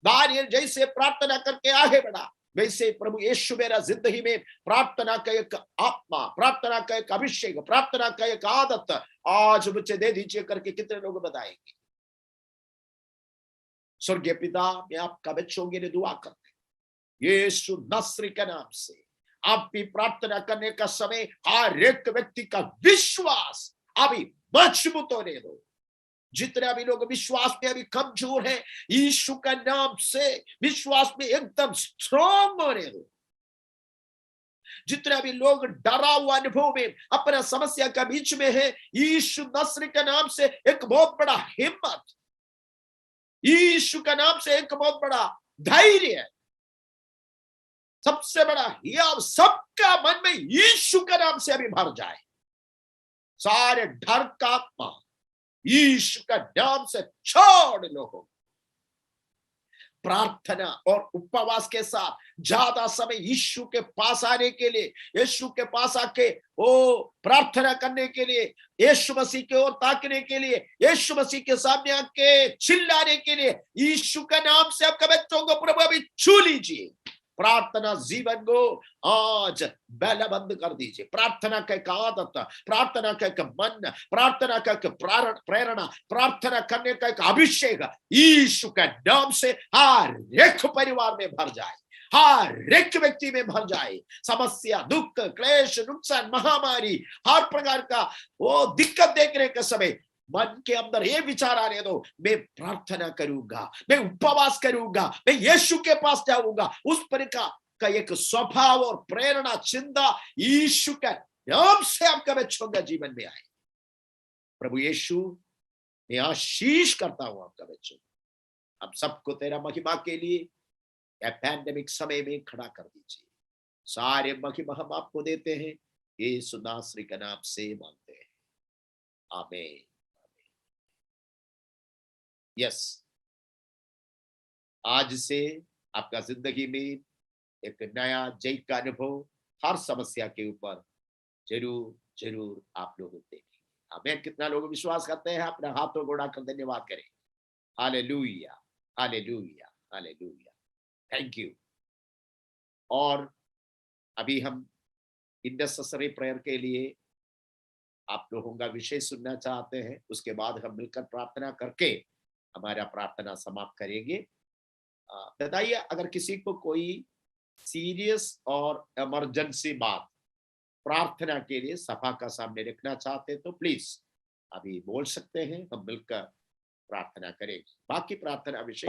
दानियल जैसे प्रार्थना करके आगे बढ़ा, वैसे प्रभु यीशु मेरा जिंदगी में प्रार्थना का एक आत्मा, प्रार्थना का एक अभिषेक, प्रार्थना का एक आदत आज मुझे दे दीजिए करके कितने लोग बताएंगे। स्वर्गीय पिता, मैं आपका बच्चों के लिए दुआ करते हैं यीशु नसरी के नाम से। आप भी प्रार्थना करने का समय हर एक व्यक्ति का विश्वास अभी मजबूत होने दो। जितने भी लोग विश्वास में अभी कमजोर हैं, यीशु का नाम से विश्वास में एकदम स्ट्रांग होने दो। जितने भी लोग डरा हुआ अनुभव में अपना समस्या का बीच में है, यीशु नसरी के नाम से एक बहुत बड़ा हिम्मत, यीशु का नाम से एक बहुत बड़ा धैर्य, सबसे बड़ा हिया सबका मन में यीशु का नाम से अभी भर जाए। सारे डर का आत्मा यीशु का नाम से छोड़ लो। प्रार्थना और उपवास के साथ ज्यादा समय यीशु के पास आने के लिए, यीशु के पास आके ओ प्रार्थना करने के लिए, यीशु मसीह की ओर ताकने के लिए, यीशु मसीह के सामने आके चिल्लाने के लिए, यीशु का नाम से आपका बच्चों को प्रभु अभी छू लीजिए। प्रार्थना जीवन को आज बेला बंद कर दीजिए। प्रार्थना का एक आदत, प्रार्थना का एक मन, प्रार्थना का एक प्रेरणा, प्रार्थना करने का एक अभिषेक यीशु के नाम से हर एक परिवार में भर जाए, हर एक व्यक्ति में भर जाए। समस्या, दुख, क्लेश, नुकसान, महामारी, हर प्रकार का वो दिक्कत देखने के समय मन के अंदर ये विचार आने दो, मैं प्रार्थना करूंगा, मैं उपवास करूंगा, मैं यीशु के पास जाऊंगा। उस प्रकार का एक स्वभाव और प्रेरणा, चिंता यीशु के नाम से आपका बच्चों का जीवन में आए। प्रभु यीशु, मैं आशीष करता हूं आपका बच्चों, अब सबको तेरा महिमा के लिए या पैंडेमिक समय में खड़ा कर दीजिए। सारे महिमा हम आपको देते हैं, यीशु नासरी के नाम से मांगते हैं, आमीन। यस, आज से आपका जिंदगी में एक नया जय का अनुभव हर समस्या के ऊपर जरूर जरूर आप लोग देखेंगे। आमीन। कितना लोग विश्वास करते हैं? अपना हाथों को उठाकर धन्यवाद करें। Hallelujah, hallelujah, hallelujah, thank you. और अभी हम इंटरसेसरी प्रेयर के लिए आप लोगों का विषय सुनना चाहते हैं, उसके बाद हम मिलकर प्रार्थना करके हमारा प्रार्थना समाप्त करेंगे। बताइए, अगर किसी को कोई सीरियस और इमरजेंसी बात प्रार्थना के लिए सभा का सामने रखना चाहते हैं तो प्लीज अभी बोल सकते हैं, हम मिलकर प्रार्थना करेंगे। बाकी प्रार्थना विषय